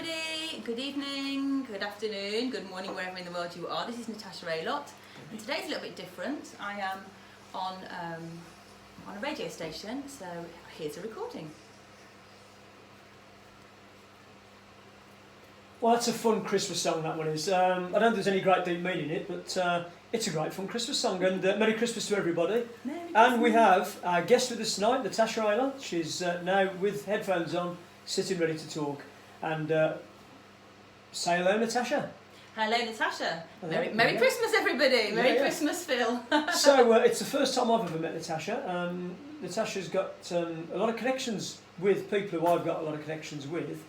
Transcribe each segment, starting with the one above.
everybody, good evening, good afternoon, good morning, wherever in the world you are. This is Natasha Aylott, and today's a little bit different. I am on a radio station, so here's a recording. Well, that's a fun Christmas song, that one is. I don't think there's any great deep meaning in it, but it's a great fun Christmas song, and Merry Christmas to everybody. Merry Christmas. And we have our guest with us tonight, Natasha Aylott. She's now with headphones on, sitting ready to talk. And say hello, Natasha. Hello, Natasha. Hello. Merry Christmas, everybody. Merry Yeah. Christmas, Phil. So it's the first time I've ever met Natasha. Natasha's got a lot of connections with people who I've got a lot of connections with.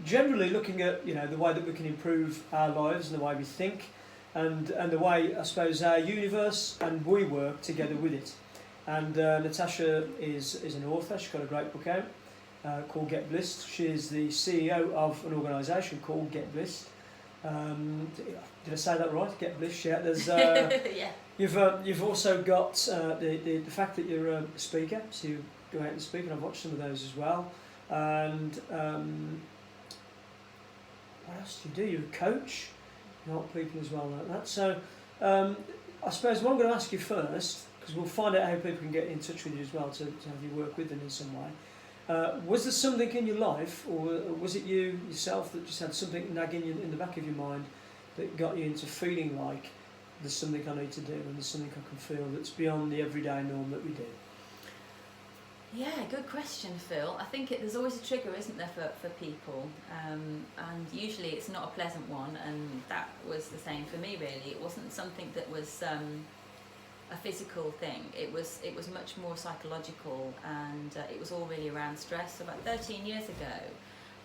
Generally looking at the way that we can improve our lives and the way we think, and the way I suppose our universe and we work together with it. And Natasha is an author. She's got a great book out called Get Blissed. She is the CEO of an organisation called Get Blissed. Did I say that right? Get Blissed. Yeah. There's Yeah. You've also got the fact that you're a speaker, so you go out and speak, and I've watched some of those as well. And what else do you do? You're a coach, you help people as well like that. So I suppose what I'm going to ask you first, because we'll find out how people can get in touch with you as well to have you work with them in some way. Was there something in your life, or was it you yourself that just had something nagging you in the back of your mind that got you into feeling like there's something I need to do and there's something I can feel that's beyond the everyday norm that we do? Yeah, good question, Phil. I think there's always a trigger, isn't there, for people, and usually it's not a pleasant one, and that was the same for me, really. It wasn't something that was a physical thing. It was much more psychological, and it was all really around stress. So about 13 years ago,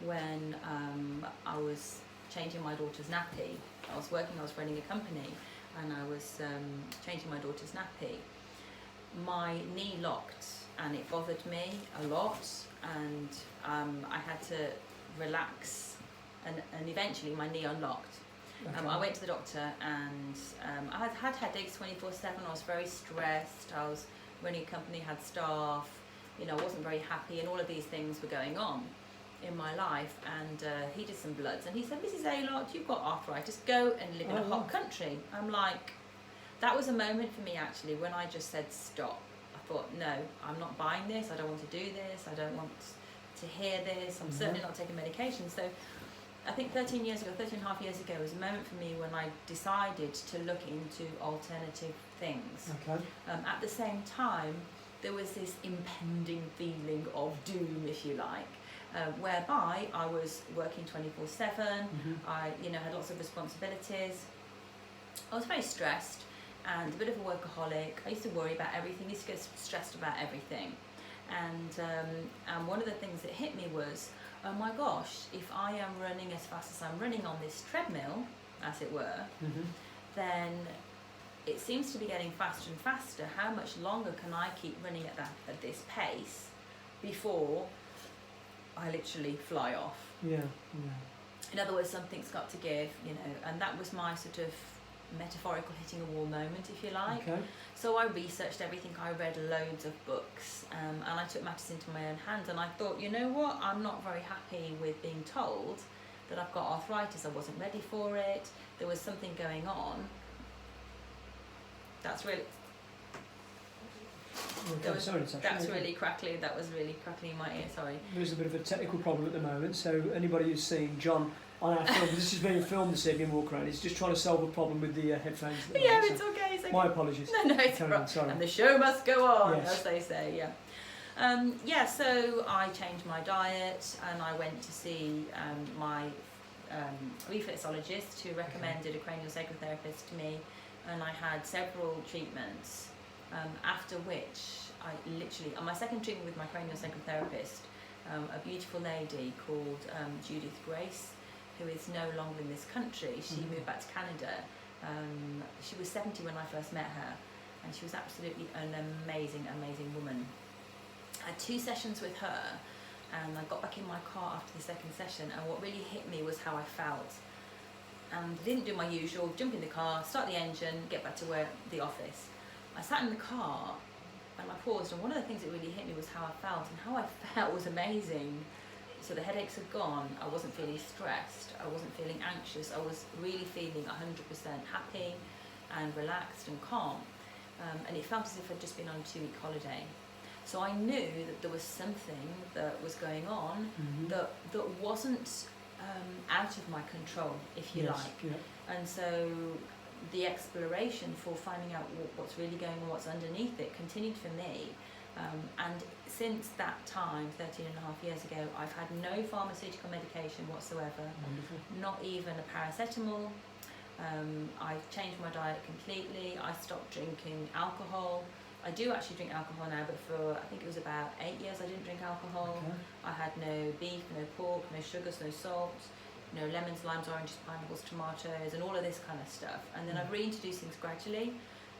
when I was changing my daughter's nappy, I was running a company, and I was changing my daughter's nappy. My knee locked, and it bothered me a lot, and I had to relax, and eventually my knee unlocked. Okay. I went to the doctor, and I had headaches 24/7. I was very stressed. I was running a company, had staff, I wasn't very happy, and all of these things were going on in my life. And he did some bloods, and he said, "Mrs. Aylott, you've got arthritis. Go and live in a hot country." I'm like, that was a moment for me actually when I just said stop. I thought, no, I'm not buying this. I don't want to do this. I don't want to hear this. I'm certainly not taking medication. So I think 13 and a half years ago was a moment for me when I decided to look into alternative things. Okay. At the same time, there was this impending feeling of doom, if you like, whereby I was working 24/7. I, had lots of responsibilities. I was very stressed and a bit of a workaholic. I used to worry about everything. I used to get stressed about everything. And one of the things that hit me was, oh my gosh, if I am running as fast as I'm running on this treadmill, as it were, then it seems to be getting faster and faster. How much longer can I keep running at this pace before I literally fly off? Yeah. In other words, something's got to give, and that was my sort of metaphorical hitting a wall moment, if you like. Okay. So I researched everything. I read loads of books, and I took matters into my own hands, and I thought, you know what, I'm not very happy with being told that I've got arthritis. I wasn't ready for it. There was something going on. That's really crackly. That was really crackly in my ear, sorry. There's a bit of a technical problem at the moment, so anybody who's seeing John on our film, this is being filmed this evening, walk around, he's just trying to solve a problem with the headphones. Yeah, it's okay. It's okay. My apologies. No, it's all right. And the show must go on, yes, as they say, yeah. So I changed my diet, and I went to see my reflexologist, who recommended a craniosacral therapist to me, and I had several treatments, after which I literally, on my second treatment with my craniosacral therapist, a beautiful lady called Judith Grace, who is no longer in this country. She moved back to Canada. She was 70 when I first met her, and she was absolutely an amazing woman. I had 2 sessions with her, and I got back in my car after the second session, and what really hit me was how I felt. And I didn't do my usual, jump in the car, start the engine, get back to the office. I sat in the car, and I paused, and one of the things that really hit me was how I felt, and how I felt was amazing. So the headaches had gone, I wasn't feeling stressed, I wasn't feeling anxious, I was really feeling 100% happy and relaxed and calm. And it felt as if I'd just been on a 2-week holiday. So I knew that there was something that was going on that wasn't out of my control, if you like. Yeah. And so the exploration for finding out what's really going on, what's underneath it, continued for me. And since that time, 13 and a half years ago, I've had no pharmaceutical medication whatsoever. Wonderful. Not even a paracetamol. I've changed my diet completely. I stopped drinking alcohol. I do actually drink alcohol now, but for I think it was about 8 years I didn't drink alcohol. Okay. I had no beef, no pork, no sugars, no salt, no lemons, limes, oranges, pineapples, tomatoes, and all of this kind of stuff. And then I've reintroduced things gradually.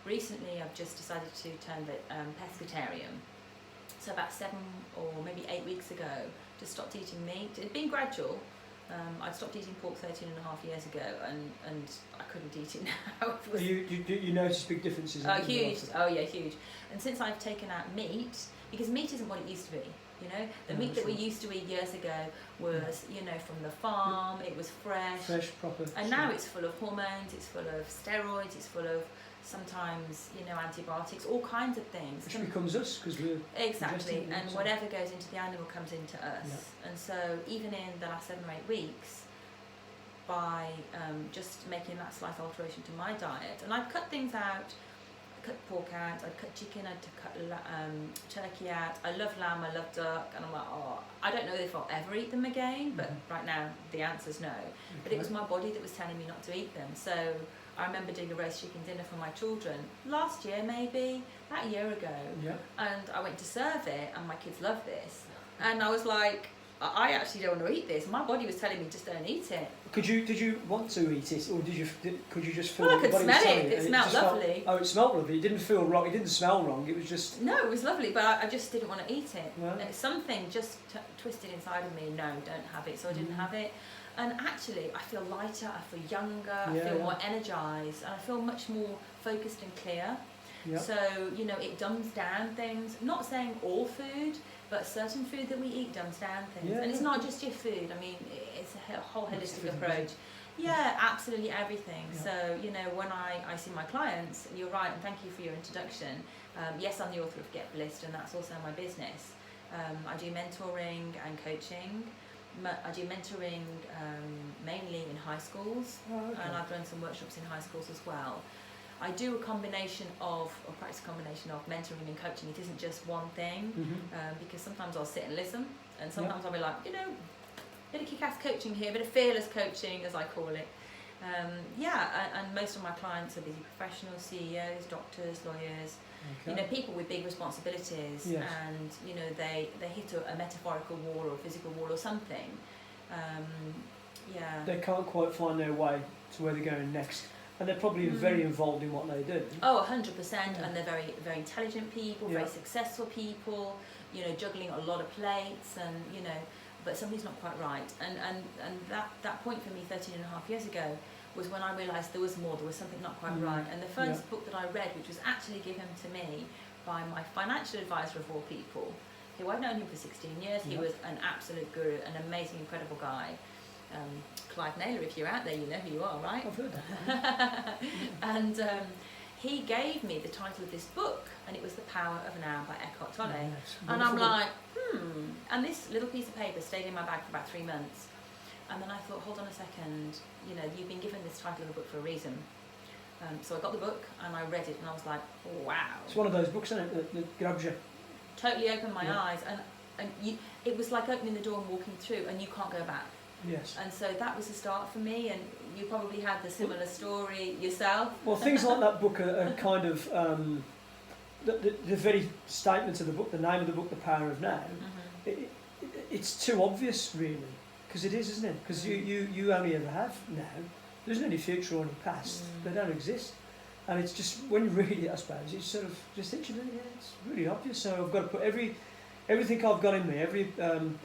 Recently I've just decided to turn pescatarian. So about 7 or maybe 8 weeks ago, just stopped eating meat. It'd been gradual. I'd stopped eating pork 13 and a half years ago, and I couldn't eat it now. It was you notice big differences? Huge. Oh yeah, huge. And since I've taken out meat, because meat isn't what it used to be, you know, the meat that we used to eat years ago was, you know, from the farm. It was fresh, proper. And now it's full of hormones. It's full of steroids. It's full of sometimes, you know, antibiotics, all kinds of things. Which becomes us, because we're exactly, and whatever goes into the animal comes into us. Yeah. And so even in the last 7 or 8 weeks, by just making that slight alteration to my diet, and I've cut things out, I cut pork out, I'd cut chicken, I'd cut turkey out. I love lamb, I love duck, and I'm like, oh, I don't know if I'll ever eat them again, but right now the answer's no. Okay. But it was my body that was telling me not to eat them. So I remember doing a roast chicken dinner for my children last year, maybe about a year ago, and I went to serve it, and my kids love this, and I was like, I actually don't want to eat this. My body was telling me just don't eat it. Did you want to eat it, or could you just feel? Well, I could smell it. It smelled lovely. Oh, it smelled lovely. It didn't feel wrong. It didn't smell wrong. It was just. No, it was lovely, but I just didn't want to eat it. Well, something just twisted inside of me. No, don't have it. So I didn't have it. And actually, I feel lighter, I feel younger, I feel more energised, and I feel much more focused and clear. Yep. So, you know, it dumbs down things. I'm not saying all food, but certain food that we eat dumbs down things. Yeah, and it's not just your food. I mean, it's a whole holistic approach. Yeah, absolutely everything. Yeah. So, you know, when I see my clients, and you're right, and thank you for your introduction. Yes, I'm the author of Get Blissed, and that's also my business. I do mentoring and coaching. I do mentoring mainly in high schools, and I've done some workshops in high schools as well. I do a combination of, or practice a combination of mentoring and coaching. It isn't just one thing, because sometimes I'll sit and listen, and sometimes I'll be like, you know, bit of kick-ass coaching here, bit of fearless coaching, as I call it. And most of my clients are busy professionals, CEOs, doctors, lawyers, you know, people with big responsibilities, and you know, they hit a metaphorical wall or a physical wall or something. They can't quite find their way to where they're going next, and they're probably very involved in what they do. Oh, 100%, and they're very, very intelligent people, very successful people, you know, juggling a lot of plates, and you know, but something's not quite right. And that point for me 13 and a half years ago was when I realised there was more, there was something not quite right. And the first book that I read, which was actually given to me by my financial advisor of all people, who I'd known him for 16 years, he was an absolute guru, an amazing, incredible guy. Clive Naylor, if you're out there, you know who you are, right? I've heard that. And he gave me the title of this book, and it was The Power of Now by Eckhart Tolle. And I'm like, and this little piece of paper stayed in my bag for about 3 months. And then I thought, hold on a second, you know, you've been given this title of the book for a reason. So I got the book and I read it, and I was like, wow. It's one of those books, isn't it, that grabs you? Totally opened my eyes, and it was like opening the door and walking through, and you can't go back. Yes. And so that was the start for me, and you probably had the similar story yourself. Well, things like that book are kind of, the very statement of the book, the name of the book, The Power of Now, it's too obvious, really. Because it is, isn't it? Because you only ever have now. There isn't any future or any past. They don't exist. And it's just, when you read it, I suppose, it's sort of just thinking, it's really obvious. So I've got to put everything I've got in me, every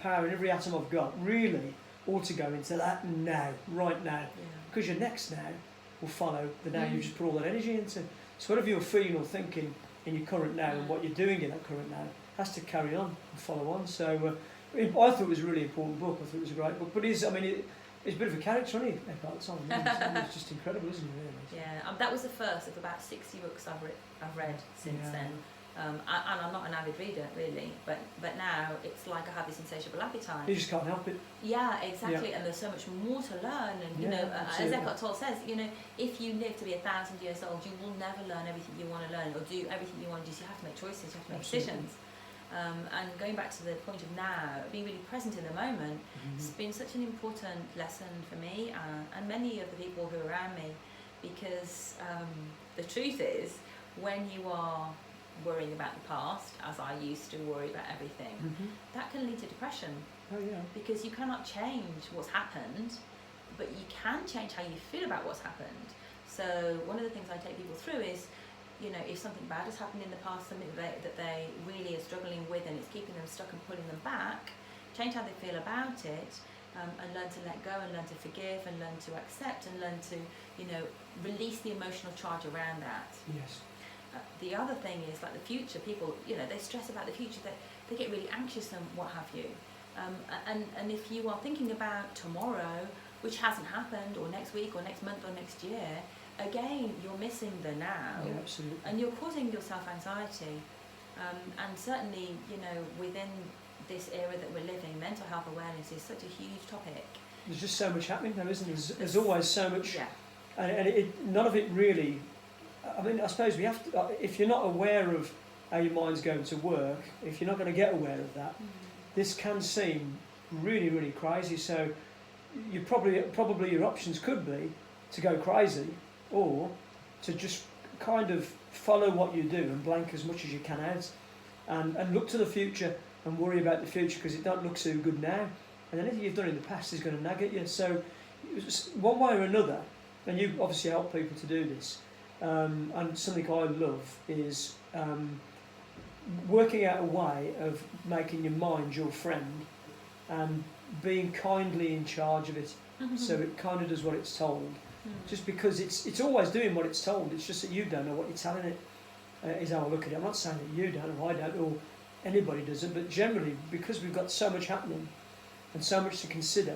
power and every atom I've got, really ought to go into that now, right now. Because your next now will follow the now you just put all that energy into. So whatever you're feeling or thinking in your current now and what you're doing in that current now has to carry on and follow on. So I thought it was a really important book. I thought it was a great book. But he's a bit of a character, isn't he, Eckhart Tolle? It's just incredible, isn't he, really? Yeah, that was the first of about 60 books I've read since then. And I'm not an avid reader, really, but now it's like I have this insatiable appetite. You just can't help it. Yeah, exactly, and there's so much more to learn. And you know, as Eckhart Tolle says, you know, if you live to be 1,000 years old, you will never learn everything you want to learn or do everything you want to do. So you have to make choices, you have to make decisions. And going back to the point of now, being really present in the moment, it's been such an important lesson for me and many of the people who are around me, because the truth is, when you are worrying about the past, as I used to worry about everything, that can lead to depression. Oh, yeah. Because you cannot change what's happened, but you can change how you feel about what's happened. So one of the things I take people through is, you know, if something bad has happened in the past, something that they really are struggling with and it's keeping them stuck and pulling them back, change how they feel about it, and learn to let go and learn to forgive and learn to accept and learn to, you know, release the emotional charge around that. Yes. The other thing is, like, the future. People, you know, they stress about the future, they get really anxious and what have you. And if you are thinking about tomorrow, which hasn't happened, or next week or next month or next year, again, you're missing the now. Yeah, absolutely. And you're causing yourself anxiety. And certainly, you know, within this era that we're living, mental health awareness is such a huge topic. There's just so much happening though, isn't there? There's always so much. Yeah. And none of it really... I mean, I suppose we have to... if you're not aware of how your mind's going to work, if you're not going to get aware of that, this can seem really, really crazy. So you probably your options could be to go crazy, or to just kind of follow what you do and blank as much as you can out, and look to the future and worry about the future, because it don't look so good now, and anything you've done in the past is going to nag at you. So one way or another, and you obviously help people to do this, and something I love is working out a way of making your mind your friend and being kindly in charge of it, so it kind of does what it's told. Just because it's always doing what it's told, it's just that you don't know what you're telling it, is how I look at it. I'm not saying that you don't, or I don't, or anybody doesn't, but generally, because we've got so much happening and so much to consider,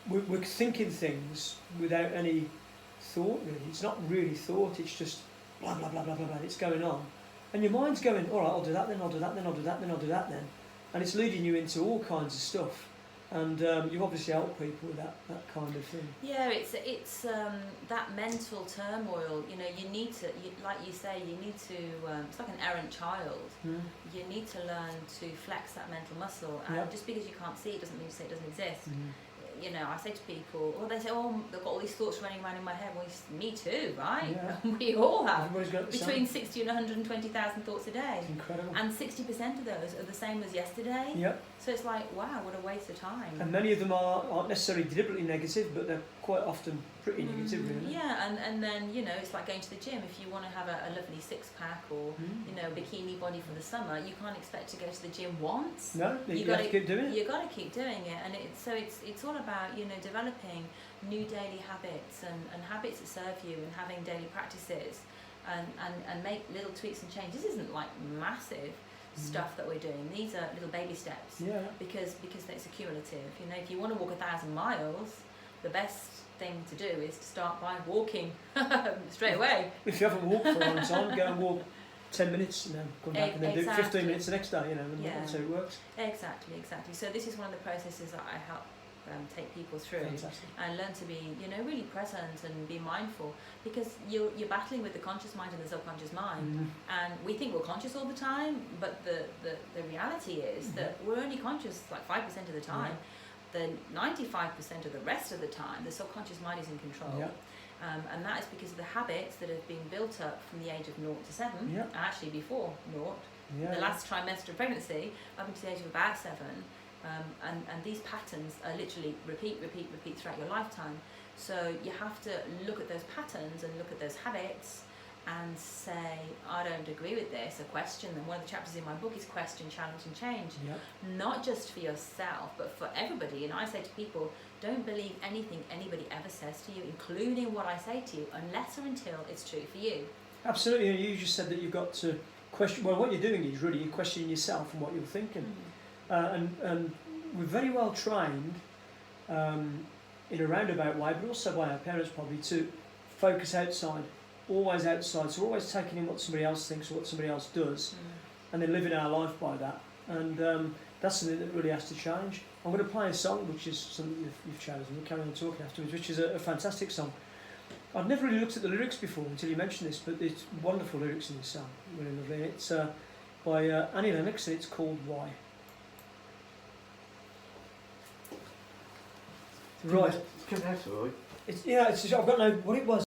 we're thinking things without any thought, really. It's not really thought, it's just blah, blah, blah, blah, blah, blah, it's going on. And your mind's going, all right, I'll do that then, I'll do that then, I'll do that then, I'll do that then. And it's leading you into all kinds of stuff. And you obviously help people with that kind of thing. Yeah, it's that mental turmoil. You know, you need to, like you say, you need to. It's like an errant child. You need to learn to flex that mental muscle. And just because you can't see it doesn't mean to say it doesn't exist. You know, I say to people, or they say, oh, they've got all these thoughts running around in my head. Well, me too, right? Yeah. We all have. Everybody's got between 60 and 120,000 thoughts a day. It's incredible. And 60% of those are the same as yesterday. Yep. So it's like, wow, what a waste of time. And many of them aren't necessarily deliberately negative, but they're quite often pretty negative, really. Yeah, and then, you know, it's like going to the gym. If you want to have a lovely six-pack or, you know, bikini body for the summer, you can't expect to go to the gym once. No, you have to keep doing it. You've got to keep doing it. And it's all about, you know, developing new daily habits and habits that serve you, and having daily practices and make little tweaks and changes. This isn't like massive stuff that we're doing. These are little baby steps. Yeah. Because it's accumulative. You know, if you want to walk 1,000 miles, the best thing to do is to start by walking straight away. If you haven't walked for a long time, go and walk 10 minutes and then come back and then do 15 minutes the next day, you know, and that's how it works. Exactly. So this is one of the processes that I help take people through. Fantastic. And learn to be, you know, really present and be mindful, because you're battling with the conscious mind and the subconscious mind, and we think we're conscious all the time, but the reality is that we're only conscious like 5% of the time. The 95% of the rest of the time, the subconscious mind is in control. And that is because of the habits that have been built up from the age of 0 to 7, actually before 0, the last trimester of pregnancy, up until the age of about 7. And these patterns are literally repeat throughout your lifetime. So you have to look at those patterns and look at those habits and say, I don't agree with this, or question them. One of the chapters in my book is question, challenge and change. Not just for yourself, but for everybody. And I say to people, don't believe anything anybody ever says to you, including what I say to you, unless or until it's true for you. Absolutely. You just said that you've got to question, well, what you're doing is really you're questioning yourself and what you're thinking. and we're very well trained in a roundabout way, but also by our parents probably, to focus outside, always outside. So we're always taking in what somebody else thinks or what somebody else does, and then living our life by that. And that's something that really has to change. I'm going to play a song, which is something you've chosen. We'll carry on talking afterwards, which is a fantastic song. I'd never really looked at the lyrics before until you mentioned this, but it's wonderful lyrics in this song, really lovely. It's by Annie Lennox, and it's called Why. Right. It's, I've I've got no, what it was.